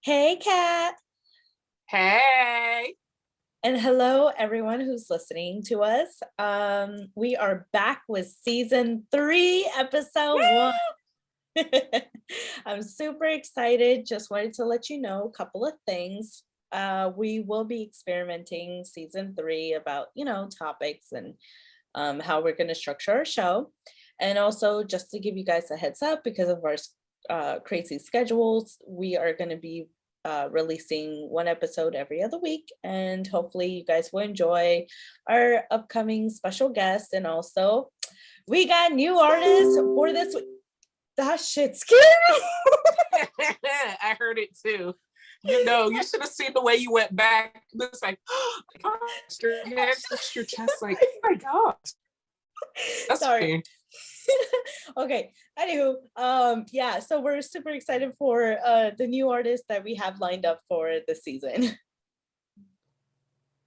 Hey, Kat. Hey. And hello, everyone who's listening to us. We are back with season 3, episode 1. I'm super excited. Just wanted to let you know a couple of things. We will be experimenting season 3 about, topics and how we're going to structure our show. And also just to give you guys a heads up, because of our crazy schedules, we are going to be releasing one episode every other week, and hopefully you guys will enjoy our upcoming special guest. And also we got new artists for this week. That shit scared me. I heard it too. You should have seen the way you went back. It's like, oh my gosh, your hands touched your chest, like, oh my god. That's sorry. Okay, anywho, yeah, so we're super excited for the new artists that we have lined up for this season.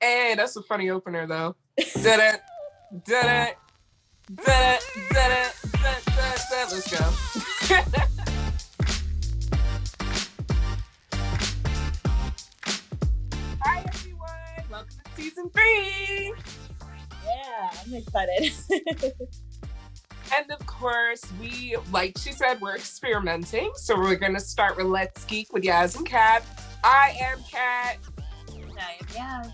Hey, that's a funny opener though. Let's go. Hi everyone, welcome to season 3. Yeah, I'm excited. And of course, like she said, we're experimenting. So we're going to start with Let's Geek with Yaz and Kat. I am Kat. I am Yaz.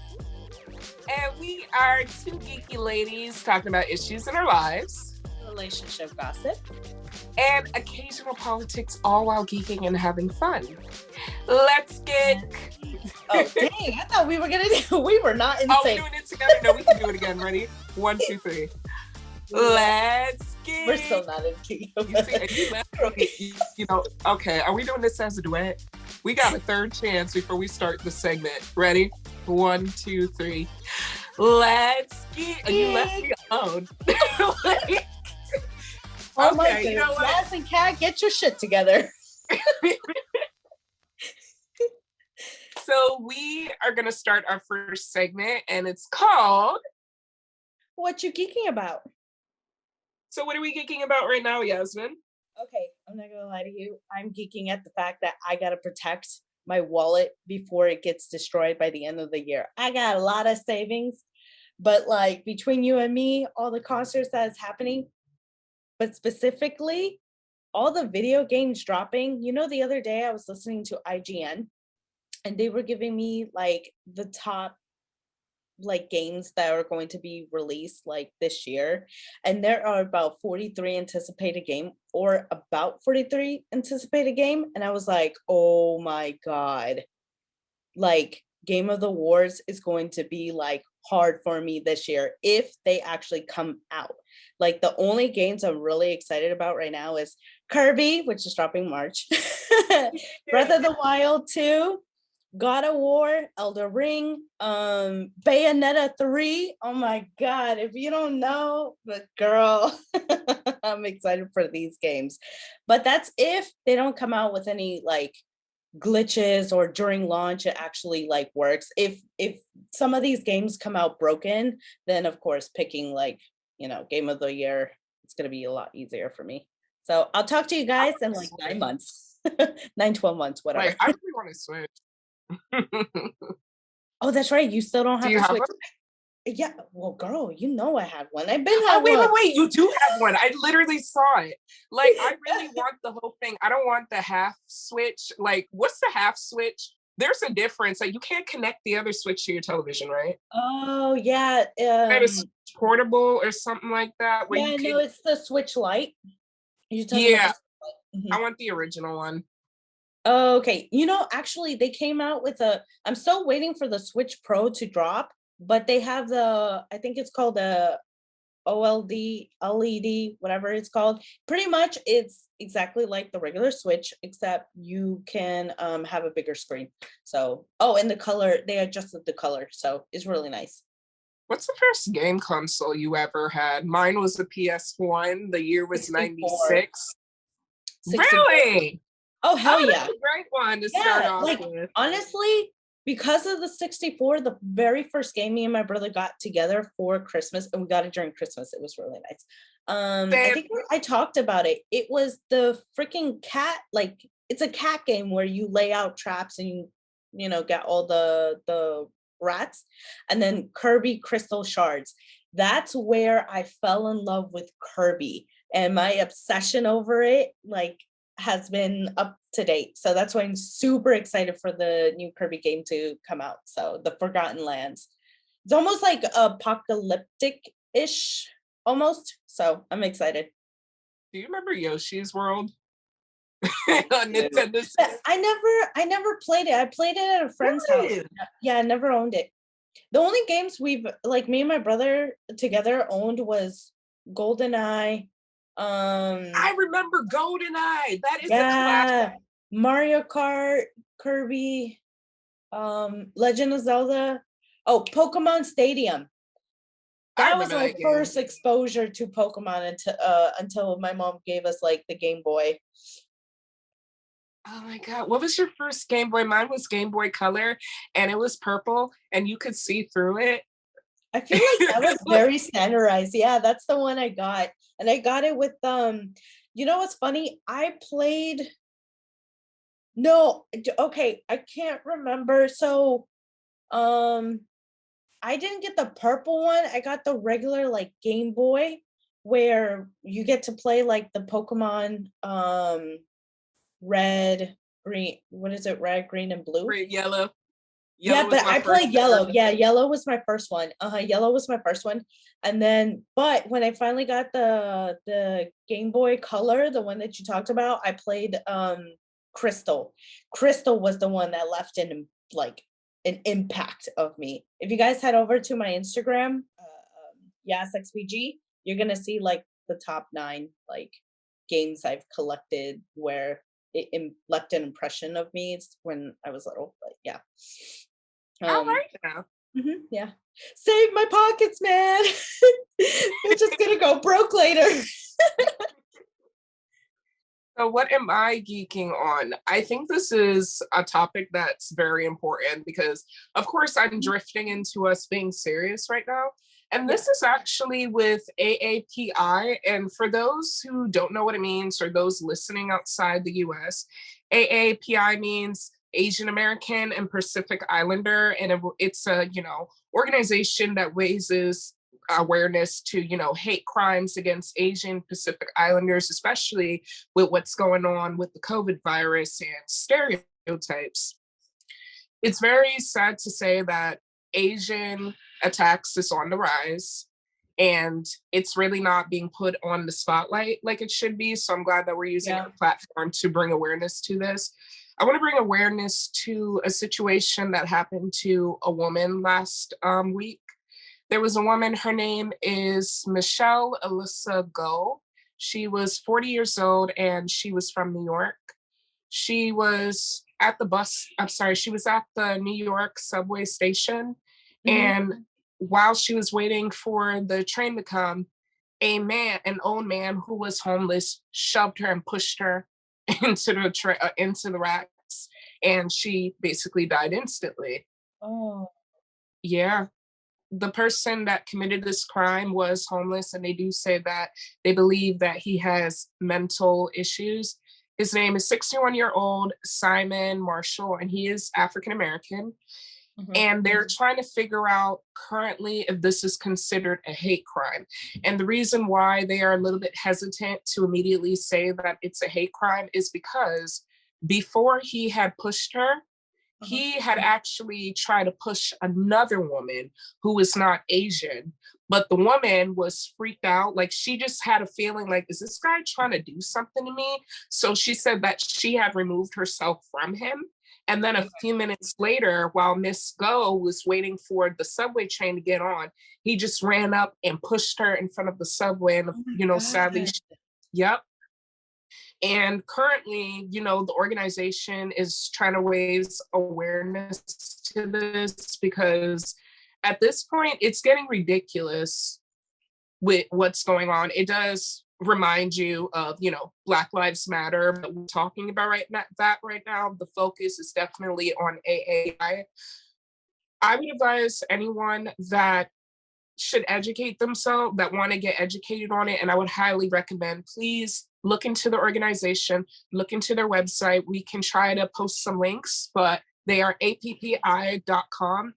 And we are two geeky ladies talking about issues in our lives, relationship gossip, and occasional politics, all while geeking and having fun. Let's get... Oh, dang. I thought we were not in sync. Oh, we're doing it together? No, we can do it again. Ready? 1, 2, 3. Let's get... We're still not in key. Okay, are we doing this as a duet? We got a third chance before we start the segment. Ready? 1, 2, 3. Let's get... You left me alone. Oh my goodness. You know what? Yaz and Kat, get your shit together. So we are going to start our first segment, and it's called... What You Geeking About? So what are we geeking about right now, Yasmin? Okay, I'm not gonna lie to you. I'm geeking at the fact that I gotta protect my wallet before it gets destroyed by the end of the year. I got a lot of savings, but like between you and me, all the concerts that is happening, but specifically all the video games dropping. The other day I was listening to IGN and they were giving me like the top like games that are going to be released like this year, and there are about 43 anticipated game, and I was like, oh my god, like Game of the Wars is going to be like hard for me this year if they actually come out. Like the only games I'm really excited about right now is Kirby, which is dropping March, Breath of the Wild 2, God of War, Elder Ring, Bayonetta 3. Oh my god, if you don't know, but girl, I'm excited for these games. But that's if they don't come out with any like glitches or during launch it actually like works. If some of these games come out broken, then of course picking like, game of the year, it's going to be a lot easier for me. So I'll talk to you guys in like 9 months, 12 months, whatever. Like, I really want to switch. Oh, that's right. You still don't have a Switch. Yeah, well, girl, I had one. I've been had one. Wait, you do have one. I literally saw it. Like, I really want the whole thing. I don't want the half Switch. Like, what's the half Switch? There's a difference. Like, you can't connect the other Switch to your television, right? Oh, yeah. It's portable or something like that. Where no, it's the Switch Lite. Yeah, I want the original one. Okay, actually they came out with I'm still waiting for the Switch Pro to drop, but they have I think it's called the OLED, whatever it's called. Pretty much it's exactly like the regular Switch, except you can have a bigger screen. So, and the color, they adjusted the color, so it's really nice. What's the first game console you ever had? Mine was the PS1. The year was 96. Really? Oh, hell yeah. That's a great one to start off with. Honestly, because of the 64, the very first game me and my brother got together for Christmas, and we got it during Christmas. It was really nice. I think I talked about it. It was the freaking cat, like it's a cat game where you lay out traps and you know, get all the rats, and then Kirby Crystal Shards. That's where I fell in love with Kirby, and my obsession over it, like, has been up to date. So that's why I'm super excited for the new Kirby game to come out. So the Forgotten Lands. It's almost like apocalyptic-ish, almost. So I'm excited. Do you remember Yoshi's World on Nintendo? I never played it. I played it at a friend's house. Yeah, I never owned it. The only games we've, like, me and my brother together owned was GoldenEye. I remember GoldenEye. That is a Yeah, classic. Mario Kart, Kirby, Legend of Zelda. Oh, Pokemon Stadium. I That was remember my that game. first exposure to Pokemon until my mom gave us, like, the Game Boy. Oh my God. What was your first Game Boy? Mine was Game Boy Color, and it was purple and you could see through it. I feel like that was very standardized. Yeah, that's the one I got. And I got it with you know what's funny? I played no, okay, I can't remember. So I didn't get the purple one. I got the regular, like, Game Boy, where you get to play, like, the Pokemon red, green, what is it? Red, green, and blue? Red, yellow. Yeah, Yellow was but my I first played yellow. ever. Yeah, yellow was my first one. Yellow was my first one. And then, but when I finally got the Game Boy Color, the one that you talked about, I played Crystal. Crystal was the one that left like an impact of me. If you guys head over to my Instagram, YasXPG, you're gonna see, like, the top 9, like, games I've collected where left an impression of me when I was little. But yeah. All right now. Yeah. Save my pockets, man. We're just gonna go broke later. So what am I geeking on? I think this is a topic that's very important because, of course, I'm drifting into us being serious right now. And this is actually with AAPI. And for those who don't know what it means, or those listening outside the US, AAPI means Asian American and Pacific Islander. And it's a, organization that raises awareness to, hate crimes against Asian Pacific Islanders, especially with what's going on with the COVID virus and stereotypes. It's very sad to say that Asian attacks is on the rise, and it's really not being put on the spotlight like it should be. So I'm glad that we're using our platform to bring awareness to this. I want to bring awareness to a situation that happened to a woman last week. There was a woman, her name is Michelle Alyssa Go. She was 40 years old and she was from New York. She was at she was at the New York subway station. And while she was waiting for the train to come, an old man who was homeless, shoved her and pushed her into the racks, and she basically died instantly. Oh. Yeah. The person that committed this crime was homeless, and they do say that they believe that he has mental issues. His name is 61-year-old Simon Marshall, and he is African American. And they're trying to figure out currently if this is considered a hate crime. And the reason why they are a little bit hesitant to immediately say that it's a hate crime is because before he had pushed her, he had actually tried to push another woman who was not Asian, but the woman was freaked out. Like, she just had a feeling like, is this guy trying to do something to me? So she said that she had removed herself from him. And then a few minutes later, while Miss Go was waiting for the subway train to get on, he just ran up and pushed her in front of the subway. And, sadly, yep. And currently, the organization is trying to raise awareness to this because at this point, it's getting ridiculous with what's going on. It does remind you of, Black Lives Matter, but we're talking about right now. The focus is definitely on AAI. I would advise anyone that should educate themselves, that want to get educated on it, and I would highly recommend, please look into the organization, look into their website. We can try to post some links, but they are appi.com.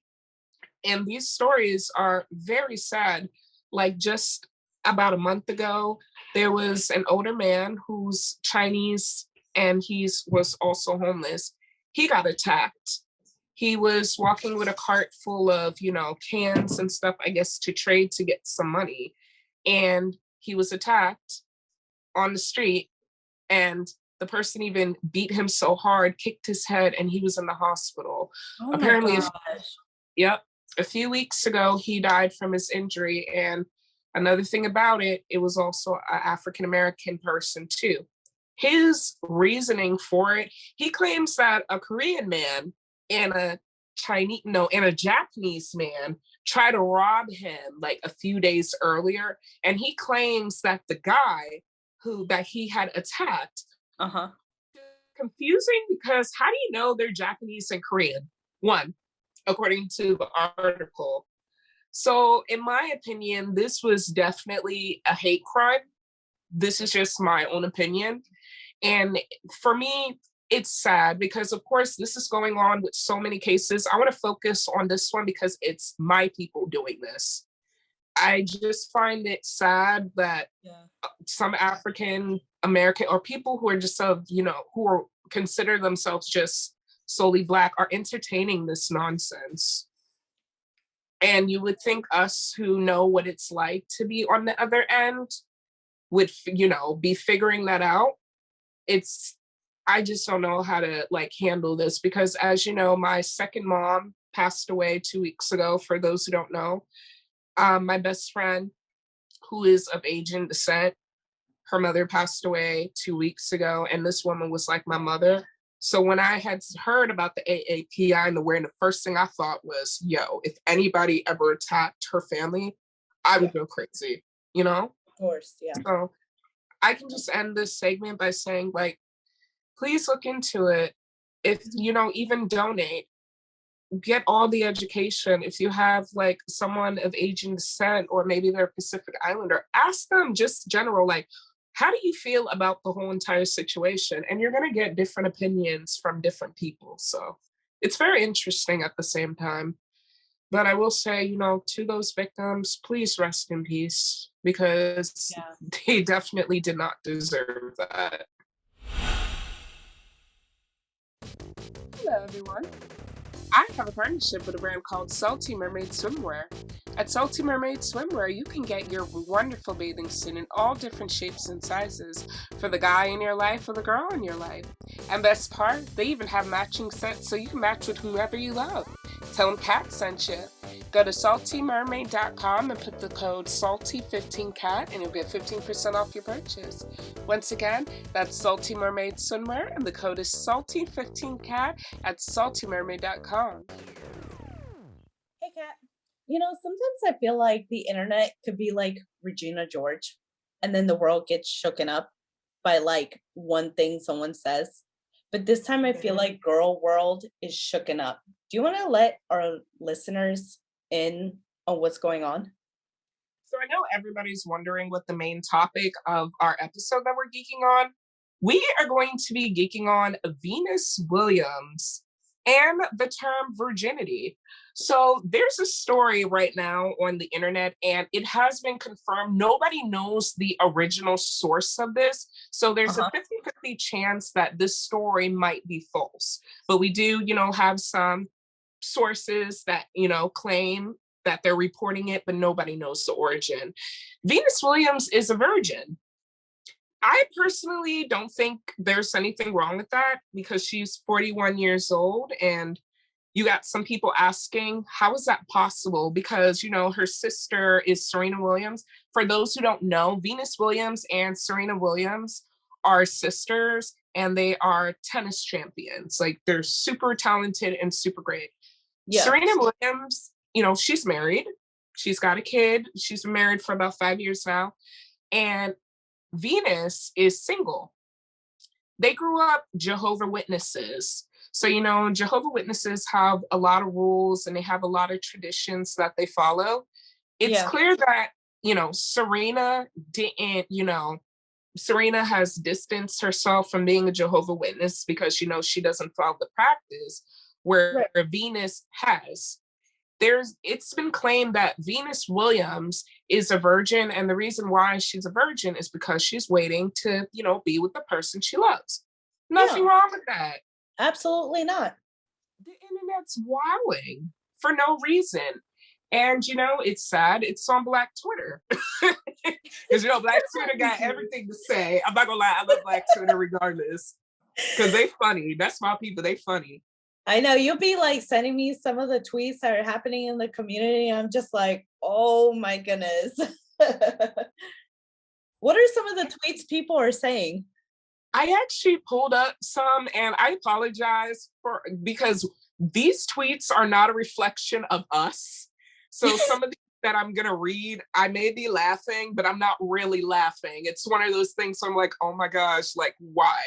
And these stories are very sad. Like just about a month ago, there was an older man who's Chinese and was also homeless. He got attacked. He was walking with a cart full of, cans and stuff, I guess, to trade to get some money. And he was attacked on the street, and the person even beat him so hard, kicked his head, and he was in the hospital. Oh my Apparently, gosh. a few weeks ago, he died from his injury. And another thing about it, it was also an African-American person too. His reasoning for it, he claims that a Korean man and a Japanese man tried to rob him like a few days earlier. And he claims that the guy that he had attacked, confusing, because how do you know they're Japanese and Korean? One, according to the article. So in my opinion, this was definitely a hate crime. This is just my own opinion. And for me, it's sad because, of course, this is going on with so many cases. I want to focus on this one because it's my people doing this. I just find it sad that some African American or people who are just consider themselves just solely Black are entertaining this nonsense. And you would think us who know what it's like to be on the other end would, be figuring that out. I just don't know how to handle this because, as you know, my second mom passed away 2 weeks ago. For those who don't know, my best friend, who is of Asian descent, her mother passed away 2 weeks ago, and this woman was like my mother. So when I had heard about the AAPI and the wearing, the first thing I thought was, if anybody ever attacked her family, I would go crazy, Of course, yeah. So I can just end this segment by saying, please look into it. If, even donate, get all the education. If you have someone of Asian descent or maybe they're Pacific Islander, ask them just general, how do you feel about the whole entire situation? And you're going to get different opinions from different people. So it's very interesting at the same time. But I will say, to those victims, please rest in peace because they definitely did not deserve that. Hello, everyone. I have a partnership with a brand called Salty Mermaid Swimwear. At Salty Mermaid Swimwear, you can get your wonderful bathing suit in all different shapes and sizes for the guy in your life or the girl in your life. And best part, they even have matching sets so you can match with whoever you love. Tell them Kat sent you. Go to saltymermaid.com and put the code SALTY15CAT and you'll get 15% off your purchase. Once again, that's Salty Mermaid Swimwear and the code is SALTY15CAT at saltymermaid.com. Hey, Kat. Sometimes I feel like the internet could be like Regina George, and then the world gets shooken up by one thing someone says. But this time I feel like Girl World is shooken up. Do you want to let our listeners in on what's going on? So I know everybody's wondering what the main topic of our episode that we're geeking on. We are going to be geeking on Venus Williams and the term virginity. So there's a story right now on the internet, and it has been confirmed. Nobody knows the original source of this. So there's a 50-50 chance that this story might be false. But we do, have some sources that, claim that they're reporting it, but nobody knows the origin. Venus Williams is a virgin. I personally don't think there's anything wrong with that because she's 41 years old, and you got some people asking, how is that possible? Because, her sister is Serena Williams. For those who don't know, Venus Williams and Serena Williams are sisters, and they are tennis champions. They're super talented and super great. Yeah. Serena Williams, she's married. She's got a kid. She's been married for about 5 years now. And Venus is single. They grew up Jehovah's Witnesses. So, Jehovah's Witnesses have a lot of rules and they have a lot of traditions that they follow. It's clear that, Serena didn't, Serena has distanced herself from being a Jehovah Witness because she knows she doesn't follow the practice where Right. Venus has. It's been claimed that Venus Williams is a virgin, and the reason why she's a virgin is because she's waiting to, be with the person she loves. Nothing Yeah, wrong with that. absolutely not. The internet's wowing for no reason. And it's sad. It's on Black Twitter. Because Black Twitter got everything to say. I'm not gonna lie, I love Black Twitter regardless. Because they funny. That's my people, they funny. I know you'll be like sending me some of the tweets that are happening in the community. I'm just like, oh my goodness. What are some of the tweets people are saying? I actually pulled up some, and I apologize because these tweets are not a reflection of us. So some of these that I'm gonna read, I may be laughing, but I'm not really laughing. It's one of those things I'm like, oh my gosh, like why?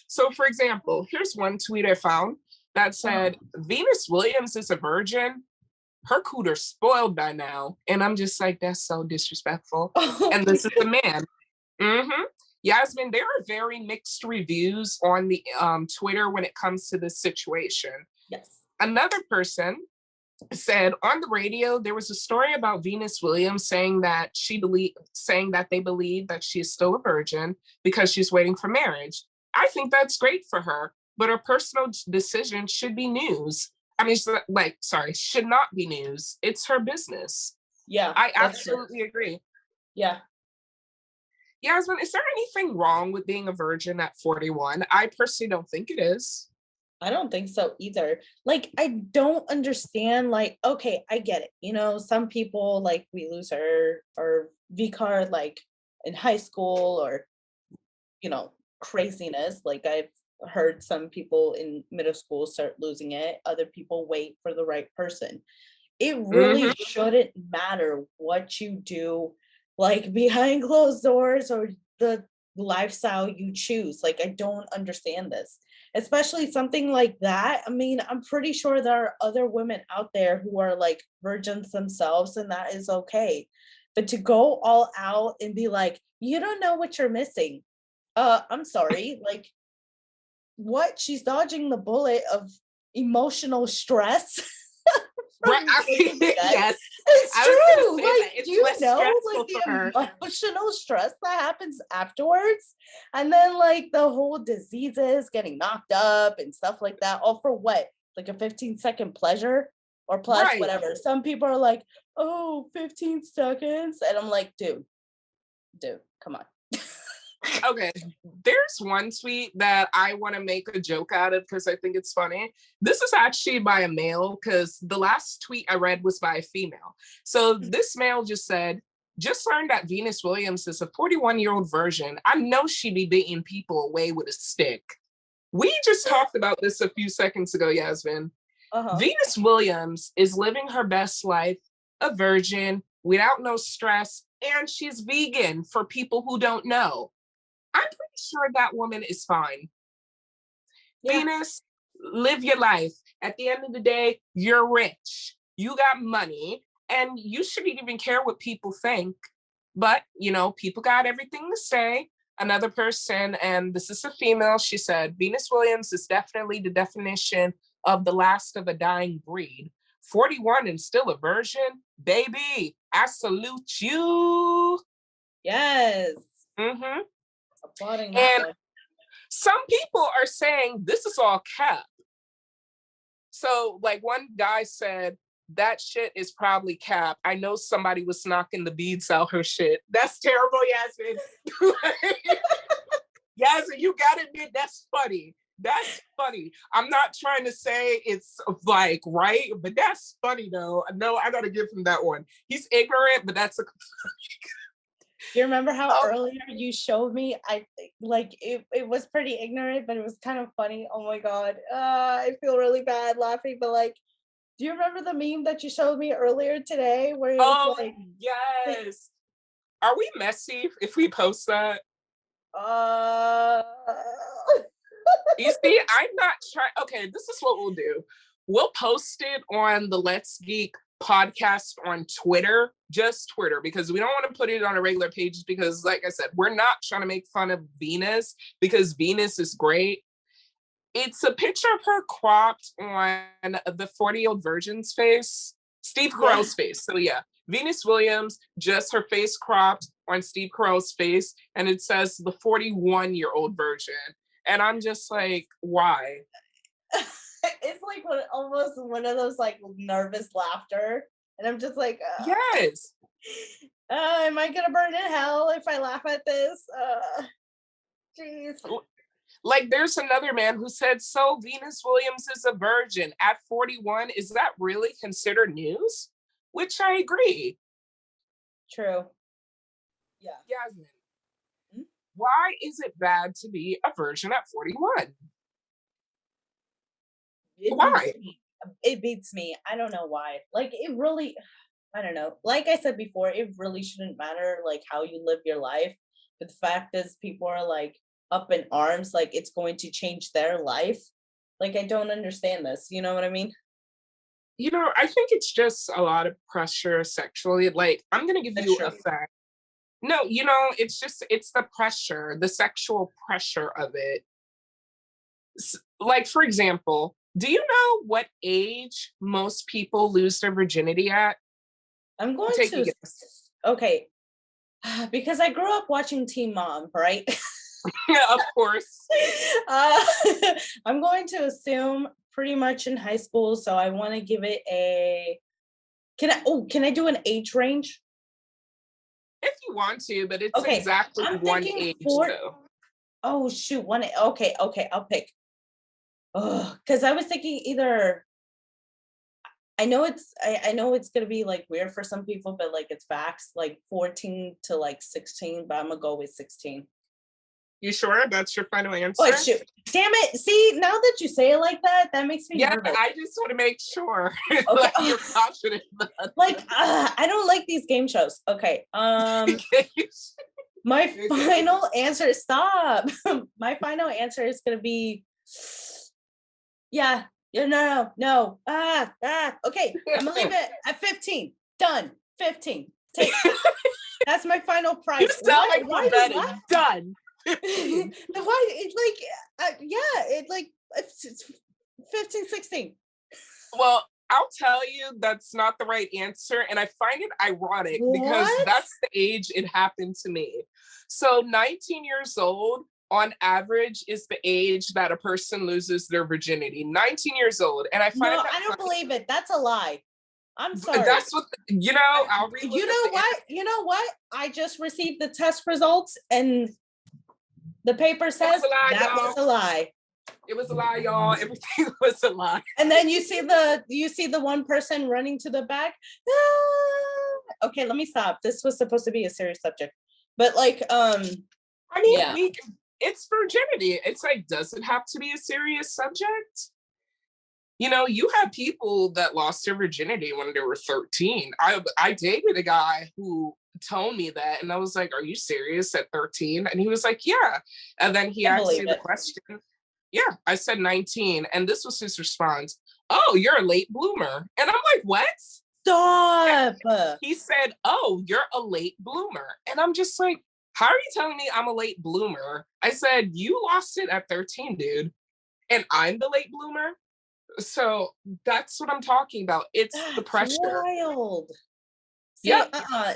So for example, here's one tweet I found that said, Venus Williams is a virgin. Her cooter's spoiled by now. And I'm just like, that's so disrespectful. And this is the man. Mm-hmm. Yasmin, there are very mixed reviews on the Twitter when it comes to this situation. Yes. Another person said on the radio there was a story about Venus Williams saying that they believe that she is still a virgin because she's waiting for marriage. I think that's great for her, but her personal decision should be news. I mean, should not be news. It's her business. Yeah, I absolutely agree. Yeah. Yasmin, is there anything wrong with being a virgin at 41? I personally don't think it is. I don't think so either. Like, I don't understand, like, okay, I get it. Some people, like, we lose our V card, like, in high school or, craziness. Like, I've heard some people in middle school start losing it. Other people wait for the right person. It really shouldn't matter what you do, like, behind closed doors or the lifestyle you choose. Like, I don't understand this, especially something like that. I mean, I'm pretty sure there are other women out there who are like virgins themselves, and that is okay. But to go all out and be like, you don't know what you're missing. I'm sorry. Like, what? She's dodging the bullet of emotional stress. Right. Yes. It's true. Like, it's like the emotional stress that happens afterwards. And then like the whole diseases, getting knocked up and stuff like that. All for what? Like a 15-second pleasure or plus, right, whatever. Some people are like, oh, 15 seconds. And I'm like, dude, come on. Okay, there's one tweet that I want to make a joke out of because I think it's funny. This is actually by a male because the last tweet I read was by a female. So this male just said, just learned that Venus Williams is a 41-year-old virgin. I know she be beating people away with a stick. We just talked about this a few seconds ago, Yasmin. Venus Williams is living her best life, a virgin, without no stress, and she's vegan for people who don't know. I'm pretty sure that woman is fine. Yeah. Venus, live your life. At the end of the day, you're rich. You got money, and you shouldn't even care what people think. But, people got everything to say. Another person, and this is a female, she said, Venus Williams is definitely the definition of the last of a dying breed. 41 and still a virgin? Baby, I salute you. Yes. Mm-hmm. Applauding that one. Some people are saying this is all cap. So like one guy said, that shit is probably cap. I know somebody was knocking the beads out her shit. That's terrible, Yasmin. Yasmin, you gotta admit, that's funny. That's funny. I'm not trying to say it's like right, but that's funny though. No, I gotta give him that one. He's ignorant, but that's a You remember how earlier you showed me? I like it was pretty ignorant, but it was kind of funny. Oh my god. I feel really bad laughing, but like, do you remember the meme that you showed me earlier today where it was like, yes. Are we messy if we post that? You see, I'm not trying. Okay, this is what we'll do. We'll post it on the Let's Geek podcast on Twitter, just Twitter, because we don't want to put it on a regular page because, like I said, we're not trying to make fun of Venus because Venus is great. It's a picture of her cropped on the 40-year-old virgin's face, Steve Carell's face. So yeah, Venus Williams, just her face cropped on Steve Carell's face, and it says the 41-year-old virgin. And I'm just like, why? It's like almost one of those like nervous laughter, and I'm just like, yes. Am I gonna burn in hell if I laugh at this? Jeez. Like, there's another man who said, so Venus Williams is a virgin at 41. Is that really considered news? Which I agree. True. Yeah. Yasmin, why is it bad to be a virgin at 41? Why? It beats me. I don't know why. Like, it really, I don't know. Like I said before, it really shouldn't matter, like, how you live your life. But the fact is, people are, like, up in arms, like, it's going to change their life. Like, I don't understand this. You know what I mean? You know, I think it's just a lot of pressure sexually. Like, I'm going to give you a fact. No, you know, it's the pressure, the sexual pressure of it. Like, for example, do you know what age most people lose their virginity at? I'm going to, okay, because I grew up watching Teen Mom, right? Yeah, of course. I'm going to assume pretty much in high school, so I want to give it a, can I do an age range? If you want to, but it's exactly one age though. Oh shoot, okay, I'll pick. Oh, because I was thinking either, I know it's gonna be like weird for some people, but like it's facts, like 14 to like 16, but I'm gonna go with 16. You sure that's your final answer? Oh shoot. Damn it. See, now that you say it like that, that makes me nervous. I just want to make sure. Okay. Like, you're confident. Like, I don't like these game shows. Okay. My final answer, stop. My final answer is gonna be, no. Okay. I'm gonna leave it at 15. Done. 15. Take that's my final price. You sound like we're betting. Done. Why it's like it's 15, 16. Well, I'll tell you that's not the right answer, and I find it ironic because that's the age it happened to me. So 19 years old on average is the age that a person loses their virginity. 19 years old, and I find I don't believe it. That's a lie. I'm sorry. That's what I'll read. You know what? I just received the test results, and the paper says that was a lie. It was a lie, y'all. Everything was a lie. And then you see the one person running to the back. Ah! Okay, let me stop. This was supposed to be a serious subject, but like, I mean, it's virginity. It's like, does it have to be a serious subject? You know, you have people that lost their virginity when they were 13. I dated a guy who told me that, and I was like, are you serious at 13? And he was like, yeah. And then he asked me the question. Yeah, I said 19, and this was his response. Oh, you're a late bloomer. And I'm like, what? Stop. And he said, oh, you're a late bloomer. And I'm just like, how are you telling me I'm a late bloomer? I said, you lost it at 13, dude. And I'm the late bloomer? So that's what I'm talking about. It's the pressure. Wild. See,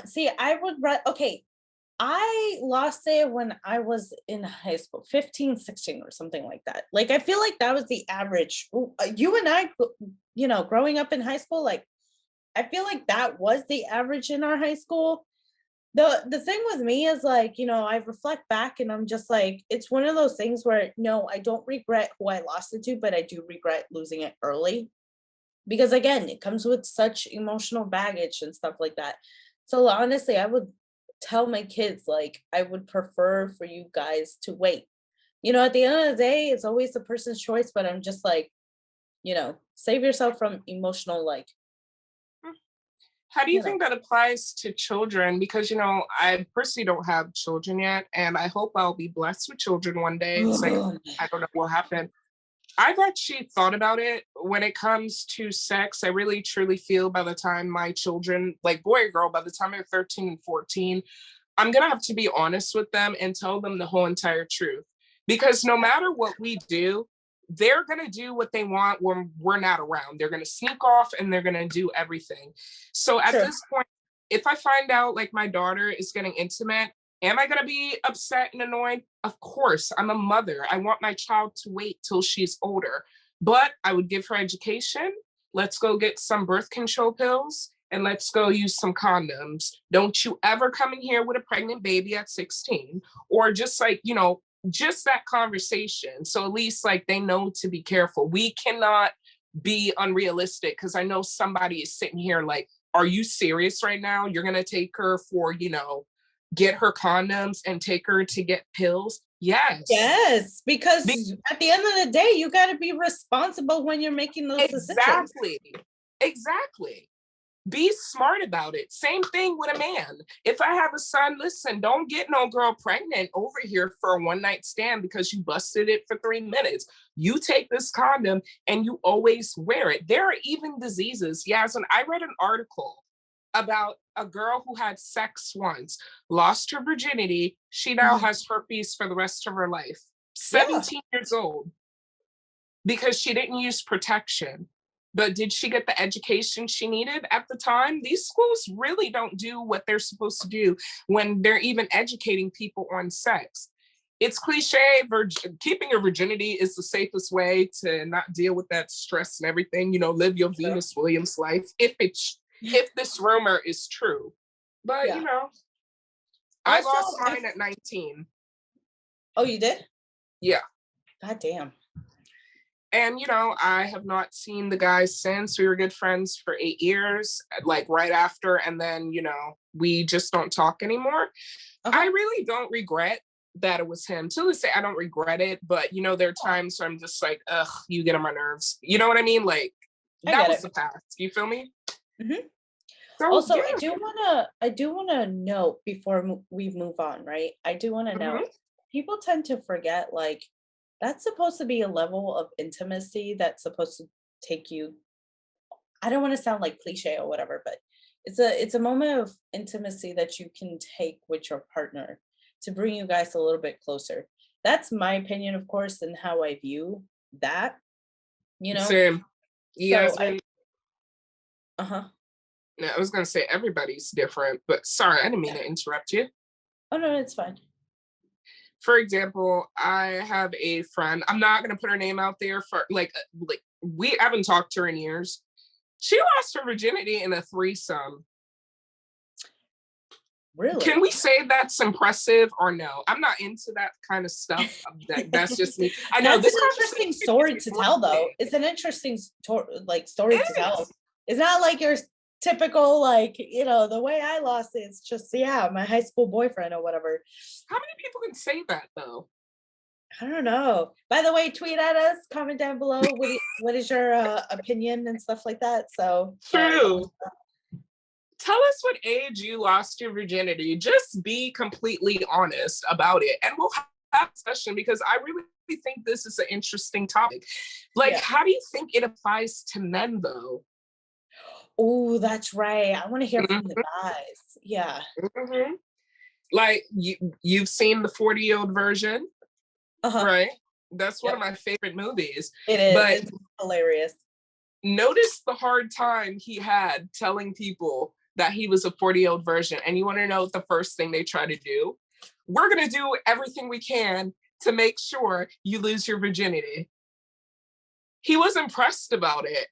see, I would okay. I lost it when I was in high school, 15, 16 or something like that. Like, I feel like that was the average. You and I, you know, growing up in high school, like, I feel like that was the average in our high school. The thing with me is, like, you know, I reflect back and I'm just like, it's one of those things where, no, I don't regret who I lost it to, but I do regret losing it early. Because again, it comes with such emotional baggage and stuff like that. So honestly, I would tell my kids, like, I would prefer for you guys to wait. You know, at the end of the day, it's always the person's choice, but I'm just like, you know, save yourself from emotional, like. How do you think that applies to children? Because, you know, I personally don't have children yet, and I hope I'll be blessed with children one day. It's like, I don't know what will happen. I've actually thought about it when it comes to sex. I really truly feel by the time my children, like boy or girl, by the time they're 13 and 14, I'm going to have to be honest with them and tell them the whole entire truth. Because no matter what we do, they're going to do what they want when we're not around. They're going to sneak off and they're going to do everything. So at this point, if I find out like my daughter is getting intimate, am I going to be upset and annoyed? Of course, I'm a mother. I want my child to wait till she's older, but I would give her education. Let's go get some birth control pills and let's go use some condoms. Don't you ever come in here with a pregnant baby at 16, or just like, you know, just that conversation. So at least like they know to be careful. We cannot be unrealistic, because I know somebody is sitting here like, are you serious right now? You're going to take her for, you know, get her condoms and take her to get pills? Yes, because at the end of the day, you got to be responsible when you're making those decisions. Exactly. Be smart about it. Same thing with a man. If I have a son, listen, don't get no girl pregnant over here for a one night stand because you busted it for 3 minutes. You take this condom and you always wear it. There are even diseases. Yasmin, I read an article about a girl who had sex once, lost her virginity. She now has herpes for the rest of her life. 17 years old, because she didn't use protection. But did she get the education she needed at the time? These schools really don't do what they're supposed to do when they're even educating people on sex. It's cliche, keeping your virginity is the safest way to not deal with that stress and everything. You know, live your Venus Williams life, if this rumor is true. But, you know, I lost mine at 19. Oh, you did? Yeah. God damn. And, you know, I have not seen the guys since. We were good friends for 8 years, like right after. And then, you know, we just don't talk anymore. I really don't regret that it was him. To this day, I don't regret it. But, you know, there are times where I'm just like, ugh, you get on my nerves. You know what I mean? Like, that was the past. You feel me? So, also, yeah. I do wanna note before we move on, right? I do want to know, people tend to forget, like, that's supposed to be a level of intimacy that's supposed to take you, I don't want to sound like cliche or whatever, but it's a moment of intimacy that you can take with your partner to bring you guys a little bit closer. That's my opinion, of course, and how I view that, you know? Same. Yes. So I was going to say everybody's different, but sorry, I didn't mean to interrupt you. Oh, no, it's fine. For example, I have a friend, I'm not going to put her name out there for like we haven't talked to her in years. She lost her virginity in a threesome. Really? Can we say that's impressive or no? I'm not into that kind of stuff. That's just me. I know that's an interesting story to tell, though. It's an interesting story to tell. It's not like your typical, like, you know, the way I lost it. It's just, my high school boyfriend or whatever. How many people can say that, though? I don't know. By the way, tweet at us, comment down below. What is your opinion and stuff like that? So true. Tell us what age you lost your virginity. Just be completely honest about it, and we'll have a discussion, because I really think this is an interesting topic. Like, how do you think it applies to men, though? Oh, that's right. I want to hear from the guys. Yeah. Like, you've seen the 40-year-old version, right? That's one of my favorite movies. It is. But it's hilarious. Notice the hard time he had telling people that he was a 40-year-old version. And you want to know what the first thing they try to do? We're going to do everything we can to make sure you lose your virginity. He was impressed about it.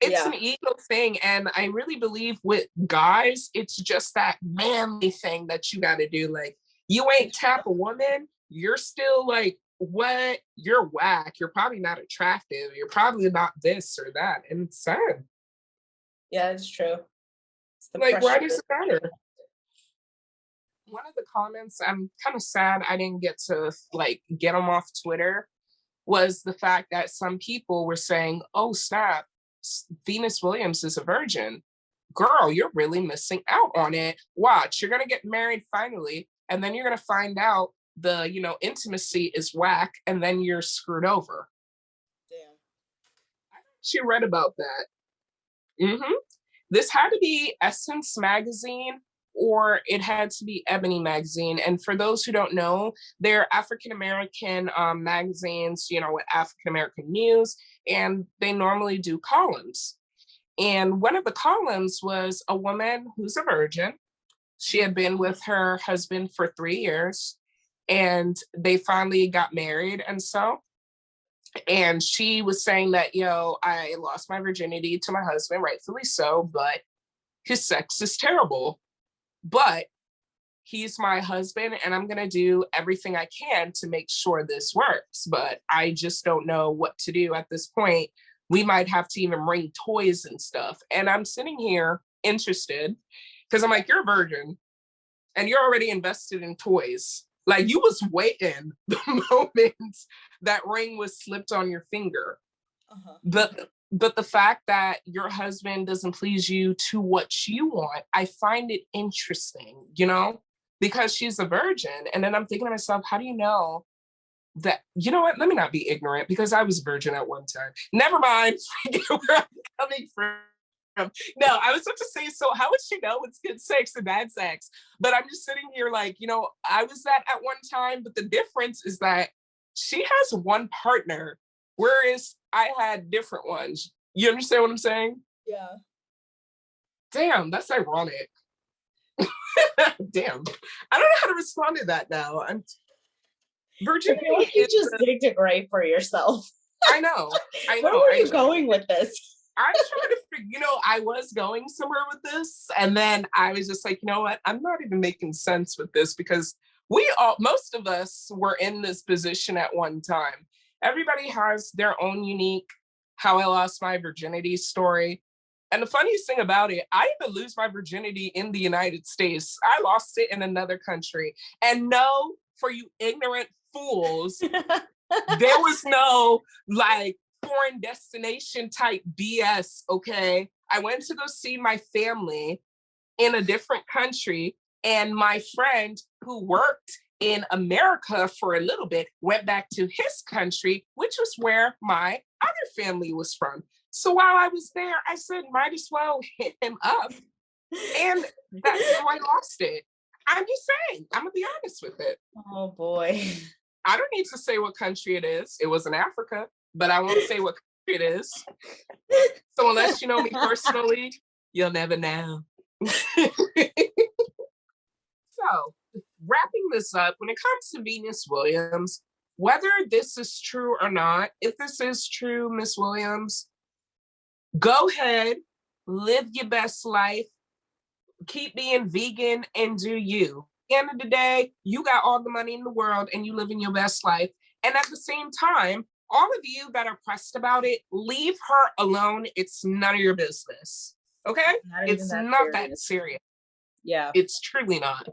It's an ego thing. And I really believe with guys, it's just that manly thing that you got to do. Like, you ain't tap a woman, you're still like, what? You're whack. You're probably not attractive. You're probably not this or that. And it's sad. Yeah, it's true. Like, why does it matter? One of the comments, I'm kind of sad I didn't get to like get them off Twitter, was the fact that some people were saying, oh snap, Venus Williams is a virgin. Girl, you're really missing out on it. Watch, you're gonna get married finally, and then you're gonna find out the, you know, intimacy is whack, and then you're screwed over. She read about that. This had to be Essence magazine, or it had to be Ebony magazine. And for those who don't know, they're African American magazines, you know, with African American news, and they normally do columns. And one of the columns was a woman who's a virgin. She had been with her husband for 3 years, and they finally got married and so. And she was saying that, yo, I lost my virginity to my husband, rightfully so, but his sex is terrible. But he's my husband, and I'm going to do everything I can to make sure this works. But I just don't know what to do at this point. We might have to even bring toys and stuff. And I'm sitting here interested because I'm like, you're a virgin and you're already invested in toys. Like, you was waiting the moment that ring was slipped on your finger. But the fact that your husband doesn't please you to what you want, I find it interesting, you know, because she's a virgin. And then I'm thinking to myself, how do you know that, you know what, let me not be ignorant, because I was a virgin at one time. Never mind, forget where I'm coming from. No, I was about to say, so how would she know what's good sex and bad sex? But I'm just sitting here like, you know, I was that at one time, but the difference is that she has one partner, whereas I had different ones. You understand what I'm saying? Yeah. Damn, that's ironic. Damn. I don't know how to respond to that now. Virginity. I feel like you just digged a grave for yourself. I know. Where were you going with this? I tried to figure, you know, I was going somewhere with this, and then I was just like, you know what? I'm not even making sense with this, because most of us were in this position at one time. Everybody has their own unique how I lost my virginity story. And the funniest thing about it, I didn't lose my virginity in the United States. I lost it in another country. And no, for you ignorant fools, there was no like foreign destination type BS, okay? I went to go see my family in a different country, and my friend who worked in America for a little bit went back to his country, which was where my other family was from. So while I was there, I said, might as well hit him up. And that's how I lost it. I'm just saying, I'm gonna be honest with it. Oh boy. I don't need to say what country it is. It was in Africa, but I won't say what country it is. So unless you know me personally, you'll never know. So, wrapping this up, when it comes to Venus Williams, whether this is true or not, if this is true, Miss Williams, go ahead, live your best life, keep being vegan, and do you. At the end of the day, you got all the money in the world and you living your best life. And at the same time, all of you that are pressed about it, leave her alone. It's none of your business. Okay? It's not that serious. Yeah. It's truly not.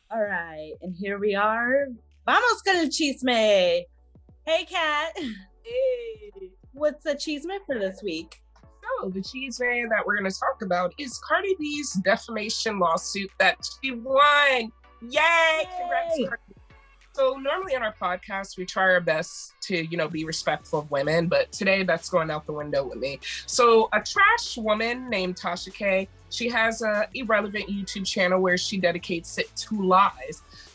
All right. And here we are. Vamos con el chisme. Hey, Kat. Hey. What's the chisme for this week? So the chisme that we're going to talk about is Cardi B's defamation lawsuit that she won. Yay! Congrats, Cardi B. So normally on our podcast, we try our best to, you know, be respectful of women, but today that's going out the window with me. So a trash woman named Tasha K, she has a irrelevant YouTube channel where she dedicates it to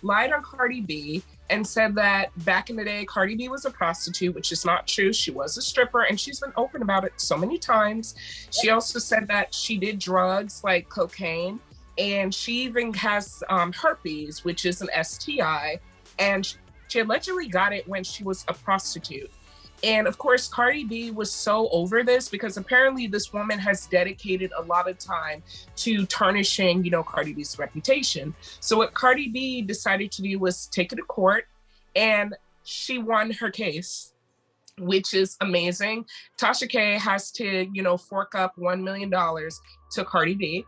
lied on Cardi B and said that back in the day, Cardi B was a prostitute, which is not true. She was a stripper, and she's been open about it so many times. She also said that she did drugs like cocaine, and she even has herpes, which is an STI. And she allegedly got it when she was a prostitute. And of course, Cardi B was so over this because apparently this woman has dedicated a lot of time to tarnishing, you know, Cardi B's reputation. So what Cardi B decided to do was take it to court, and she won her case, which is amazing. Tasha K has to, you know, fork up $1 million to Cardi B.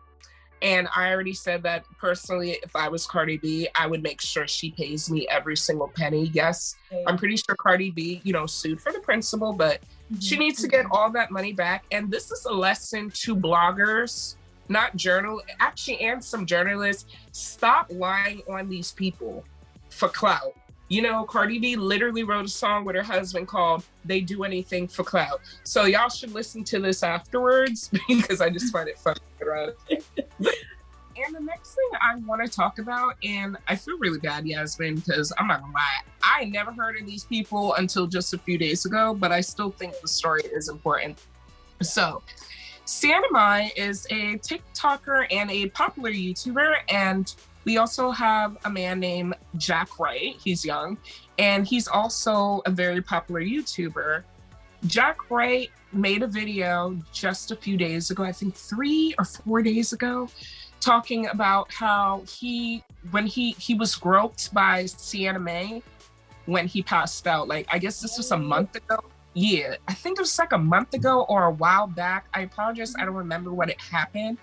And I already said that personally, if I was Cardi B, I would make sure she pays me every single penny. Yes, I'm pretty sure Cardi B, you know, sued for the principal, but she needs to get all that money back. And this is a lesson to bloggers, not and some journalists. Stop lying on these people for clout. You know, Cardi B literally wrote a song with her husband called They Do Anything for Clout. So y'all should listen to this afterwards because I just find it funny. And the next thing I want to talk about, and I feel really bad, Yasmin, because I'm not gonna lie, I never heard of these people until just a few days ago, but I still think the story is important. So, Sienna Mae is a TikToker and a popular YouTuber, and we also have a man named Jack Wright. He's young, and he's also a very popular YouTuber. Jack Wright made a video just a few days ago, I think 3 or 4 days ago, talking about how when he was groped by Sienna Mae when he passed out. Like, I guess this was a month ago. Yeah, I think it was like a month ago or a while back. I apologize, I don't remember what it happened,